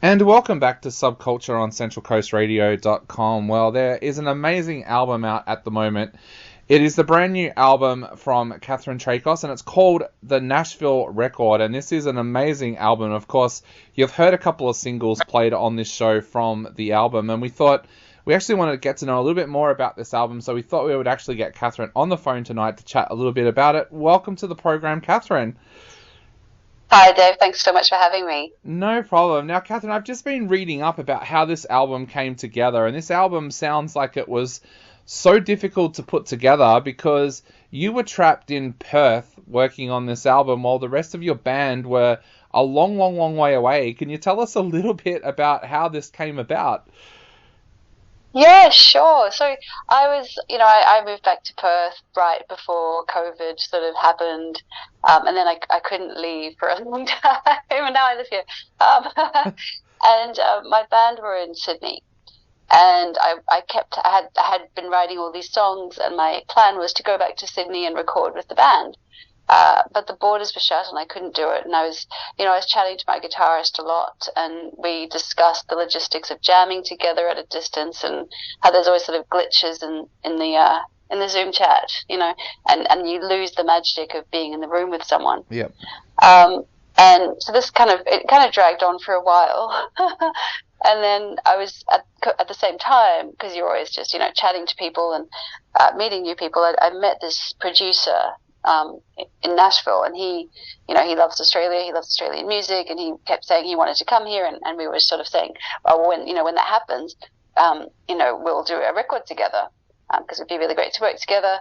And welcome back to Subculture on centralcoastradio.com. Well, there is an amazing album out at the moment. It is the brand new album from Catherine Traicos, and it's called the Nashville Record. And this is an amazing album. Of course, you've heard a couple of singles played on this show from the album, and we thought we actually wanted to get to know a little bit more about this album, so we thought we would actually get Catherine on the phone tonight to chat a little bit about it. Welcome to the program, Catherine. Hi, Dave. Thanks so much for having me. No problem. Now, Catherine, I've just been reading up about how this album came together, and this album sounds like it was so difficult to put together because you were trapped in Perth working on this album while the rest of your band were a long, long, long way away. Can you tell us a little bit about how this came about? Yeah, sure. So I moved back to Perth right before COVID sort of happened, and then I couldn't leave for a long time, and now I live here. And my band were in Sydney, and I had been writing all these songs, and my plan was to go back to Sydney and record with the band. But the borders were shut and I couldn't do it. And I was chatting to my guitarist a lot, and we discussed the logistics of jamming together at a distance and how there's always sort of glitches in the Zoom chat, and you lose the magic of being in the room with someone. Yep. And so this kind of dragged on for a while. And then I was at the same time, because you're always just, chatting to people and meeting new people, I met this producer in Nashville, and he loves Australia, he loves Australian music, and he kept saying he wanted to come here, and we were sort of saying, oh, when that happens, we'll do a record together, because it'd be really great to work together.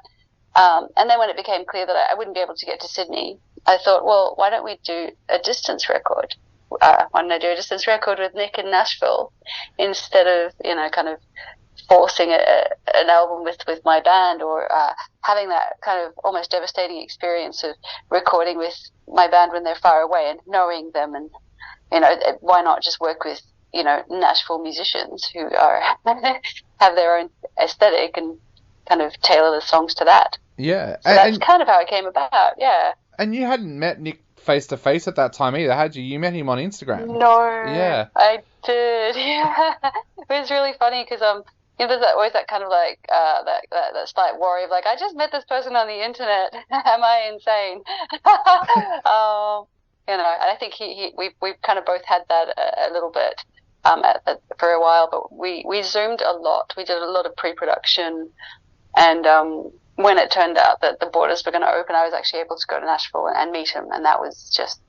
And then when it became clear that I wouldn't be able to get to Sydney, I thought, well, why don't we do a distance record? Why don't I do a distance record with Nick in Nashville instead of, kind of forcing an album with my band, or having that kind of almost devastating experience of recording with my band when they're far away and knowing them, and why not just work with Nashville musicians who have their own aesthetic and kind of tailor the songs to that. Yeah, so that's kind of how it came about. Yeah. And you hadn't met Nick face to face at that time either, had you? You met him on Instagram. No. Yeah. I did. Yeah. It was really funny because there's always that kind of like that slight worry of like, I just met this person on the internet. Am I insane? And I think we've kind of both had that a little bit for a while, but we Zoomed a lot. We did a lot of pre-production, and when it turned out that the borders were going to open, I was actually able to go to Nashville and meet him, and that was just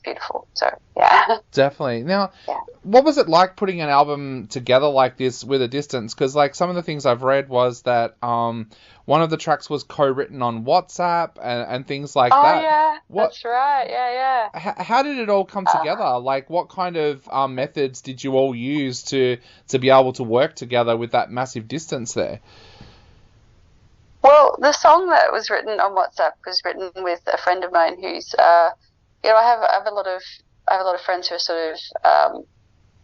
beautiful. So yeah, definitely. Now, yeah. What was it like putting an album together like this with a distance? Because like some of the things I've read was that one of the tracks was co-written on WhatsApp and things like that. Oh yeah, that's right. Yeah. How did it all come together? Like, what kind of methods did you all use to be able to work together with that massive distance there? Well, the song that was written on WhatsApp was written with a friend of mine who's, I have a lot of friends who are sort of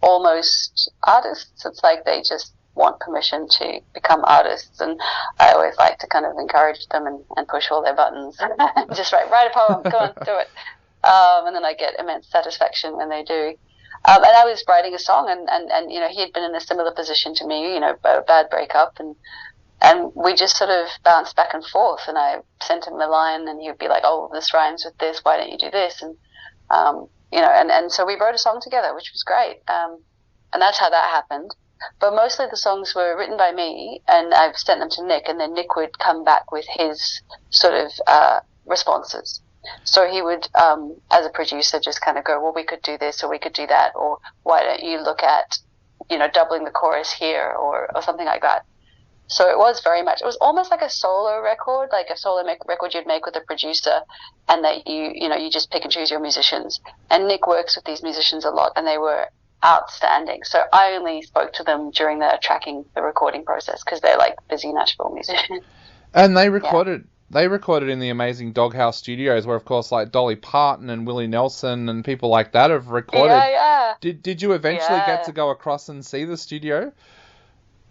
almost artists. It's like they just want permission to become artists, and I always like to kind of encourage them and push all their buttons. Just write a poem, come on, do it. And then I get immense satisfaction when they do. And I was writing a song, and he had been in a similar position to me, a bad breakup, and we just sort of bounced back and forth, and I sent him a line, and he would be like, oh, this rhymes with this, why don't you do this? And, and so we wrote a song together, which was great. And that's how that happened. But mostly the songs were written by me, and I've sent them to Nick, and then Nick would come back with his sort of responses. So he would, as a producer, just kind of go, well, we could do this, or we could do that, or why don't you look at, doubling the chorus here, or something like that. So it was almost like a solo record, like a solo record you'd make with a producer, and that you just pick and choose your musicians. And Nick works with these musicians a lot, and they were outstanding. So I only spoke to them during the recording process, because they're like busy Nashville musicians. And they recorded in the amazing Doghouse Studios, where of course like Dolly Parton and Willie Nelson and people like that have recorded. Yeah. Did you eventually get to go across and see the studio?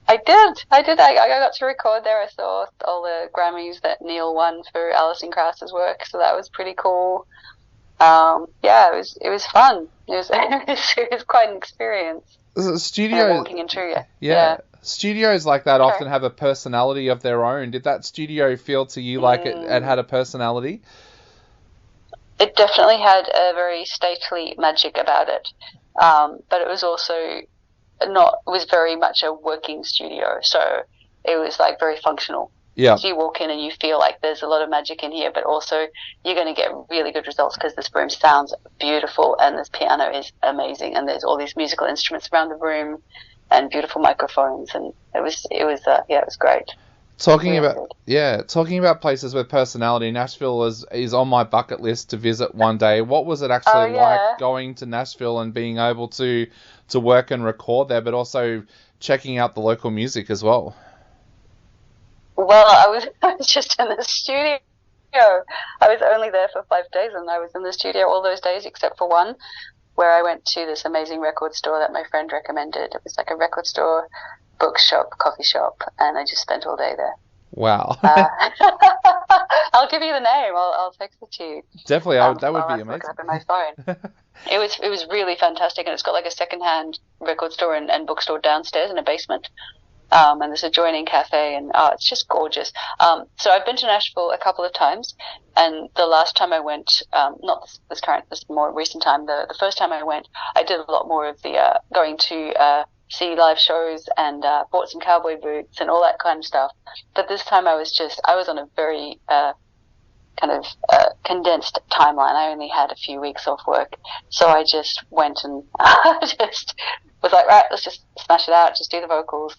I did. I got to record there. I saw all the Grammys that Neil won for Alison Krauss's work, so that was pretty cool. Yeah, it was fun. It was quite an experience. Studio, Walking into yeah. Studios like that Sorry. often have a personality of their own. Did that studio feel to you like it had a personality? It definitely had a very stately magic about it, but it was also not. It was very much a working studio, so it was like very functional. Yeah. So you walk in and you feel like there's a lot of magic in here, but also you're going to get really good results because this room sounds beautiful and this piano is amazing and there's all these musical instruments around the room and beautiful microphones, and it was great. Talking about places with personality, Nashville is on my bucket list to visit one day. What was it actually like going to Nashville and being able to work and record there, but also checking out the local music as well? Well, I was just in the studio. I was only there for 5 days, and I was in the studio all those days except for one, where I went to this amazing record store that my friend recommended. It was like a record store, bookshop, coffee shop, and I just spent all day there. Wow. I'll give you the name. I'll text it to you. Definitely, that would be amazing. Look it up in my phone. It was really fantastic, and it's got like a secondhand record store and bookstore downstairs in a basement. And there's a adjoining cafe, and it's just gorgeous. So I've been to Nashville a couple of times, and the last time I went, not this more recent time, the first time I went, I did a lot more of the going to see live shows and bought some cowboy boots and all that kind of stuff. But this time I was on a very kind of condensed timeline. I only had a few weeks off work, so I just went and just was like, right, let's just smash it out, just do the vocals.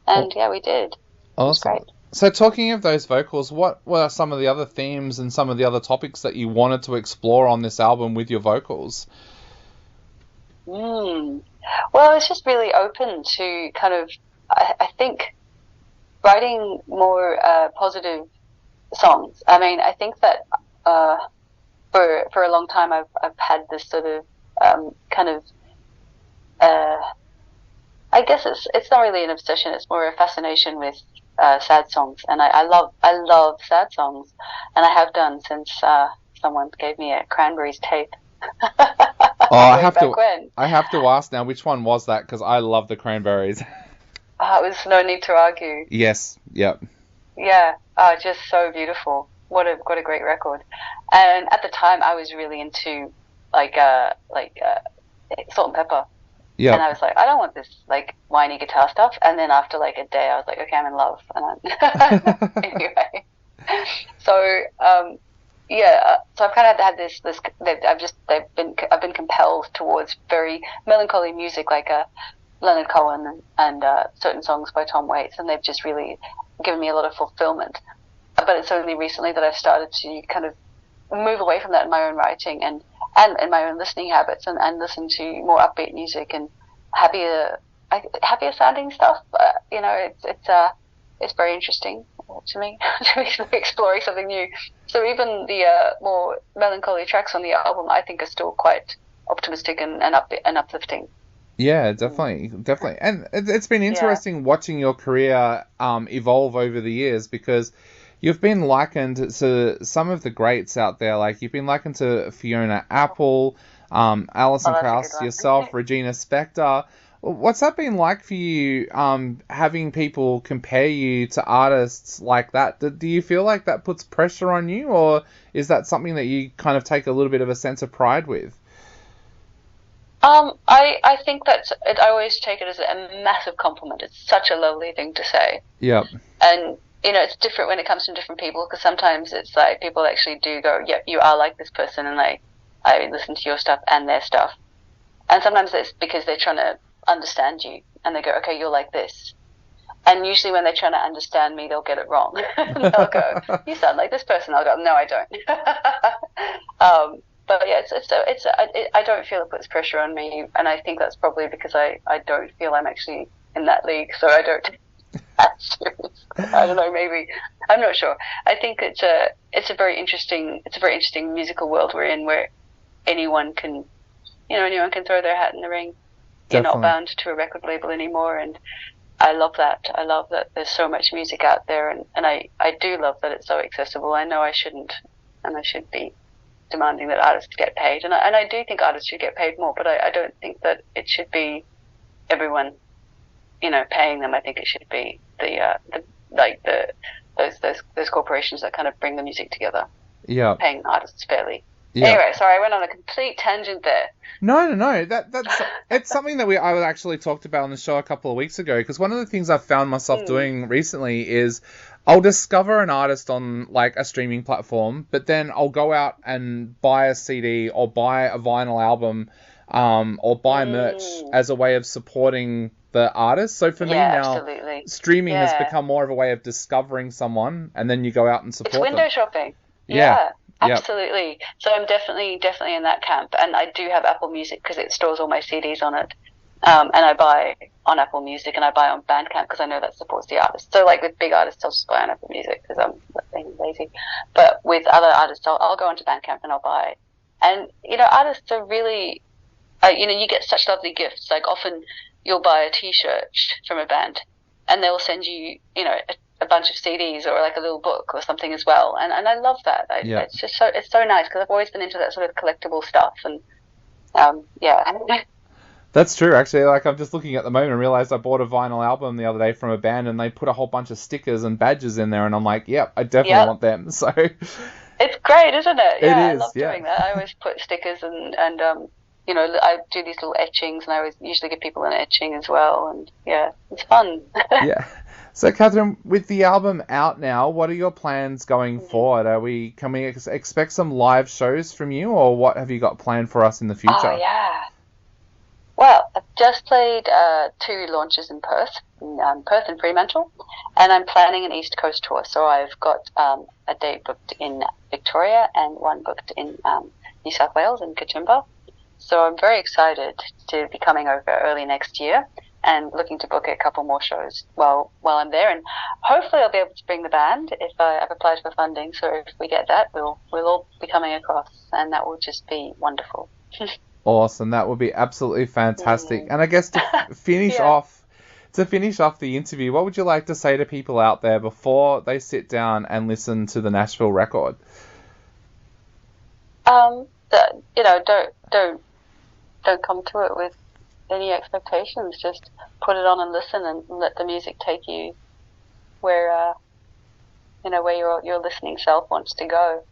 And yeah, we did. Awesome. Great. So talking of those vocals, what were some of the other themes and some of the other topics that you wanted to explore on this album with your vocals? Well, it's just really open to kind of, I think, writing more positive songs. I mean, I think that for a long time I've had this sort of kind of I guess it's not really an obsession. It's more a fascination with sad songs, and I love sad songs, and I have done since someone gave me a Cranberries tape. I have to ask now, which one was that? Because I love the Cranberries. It was No Need to Argue. Yes. Yep. Yeah. Just so beautiful. What a great record. And at the time, I was really into like Salt and Pepper. Yeah. And I was like, I don't want this like whiny guitar stuff. And then after like a day, I was like, okay, I'm in love. And anyway, so so I've kind of had this. I've been compelled towards very melancholy music, like Leonard Cohen and certain songs by Tom Waits, and they've just really given me a lot of fulfillment. But it's only recently that I've started to kind of move away from that in my own writing and in my own listening habits and listen to more upbeat music and happier sounding stuff. It's very interesting to me to be exploring something new. So even the more melancholy tracks on the album, I think, are still quite optimistic and upbeat and uplifting. Yeah, definitely. And it's been interesting watching your career evolve over the years, because you've been likened to some of the greats out there. Like, you've been likened to Fiona Apple, Alison Krauss, yourself, Regina Spektor. What's that been like for you, having people compare you to artists like that? Do you feel like that puts pressure on you, or is that something that you kind of take a little bit of a sense of pride with? I think that I always take it as a massive compliment. It's such a lovely thing to say. Yep. And it's different when it comes from different people, because sometimes it's like people actually do go, yep, you are like this person, and I listen to your stuff and their stuff. And sometimes it's because they're trying to understand you, and they go, okay, you're like this. And usually when they're trying to understand me, they'll get it wrong. They'll go, you sound like this person. I'll go, no, I don't. But yeah, I don't feel it puts pressure on me, and I think that's probably because I don't feel I'm actually in that league, so I don't take it that serious. I don't know, maybe, I'm not sure. I think it's a very interesting musical world we're in, where anyone can throw their hat in the ring. Definitely. You're not bound to a record label anymore, and I love that. I love that there's so much music out there, and I do love that it's so accessible. I know I shouldn't, and I should be demanding that artists get paid, and I do think artists should get paid more, but I don't think that it should be everyone, paying them. I think it should be those corporations that kind of bring the music together. Yeah. Paying artists fairly. Yeah. Anyway, sorry, I went on a complete tangent there. No. That's it's something that I actually talked about on the show a couple of weeks ago, because one of the things I've found myself doing recently is I'll discover an artist on like a streaming platform, but then I'll go out and buy a CD or buy a vinyl album, or buy merch as a way of supporting the artist. So for me now, absolutely. Streaming has become more of a way of discovering someone, and then you go out and support them. It's window shopping. Yeah. Absolutely. Yep. So I'm definitely in that camp, and I do have Apple Music because it stores all my CDs on it, and I buy on Apple Music and I buy on Bandcamp because I know that supports the artist. So like with big artists, I'll just buy on Apple Music because I'm being lazy. But with other artists, I'll go onto Bandcamp and I'll buy. And artists are really, you get such lovely gifts. Like often you'll buy a T-shirt from a band, and they'll send you, a bunch of CDs or like a little book or something as well, and I love that. It's just it's so nice because I've always been into that sort of collectible stuff, and That's true, actually. Like I'm just looking at the moment and realized I bought a vinyl album the other day from a band, and they put a whole bunch of stickers and badges in there, and I'm like, yep, I definitely want them. So it's great, isn't it? Yeah, it is. I love doing that. I always put stickers and I do these little etchings, and I always usually give people an etching as well, and it's fun. Yeah. So, Catherine, with the album out now, what are your plans going forward? Can we expect some live shows from you, or what have you got planned for us in the future? Oh, yeah. Well, I've just played 2 launches in Perth and Fremantle, and I'm planning an East Coast tour. So I've got a date booked in Victoria and one booked in New South Wales in Katoomba. So I'm very excited to be coming over early next year and looking to book a couple more shows while I'm there, and hopefully I'll be able to bring the band if I've applied for funding. So if we get that, we'll all be coming across, and that will just be wonderful. Awesome, that would be absolutely fantastic. And I guess to finish off the interview, what would you like to say to people out there before they sit down and listen to the Nashville Record? Don't come to it with any expectations. Just put it on and listen, and let the music take you where your listening self wants to go.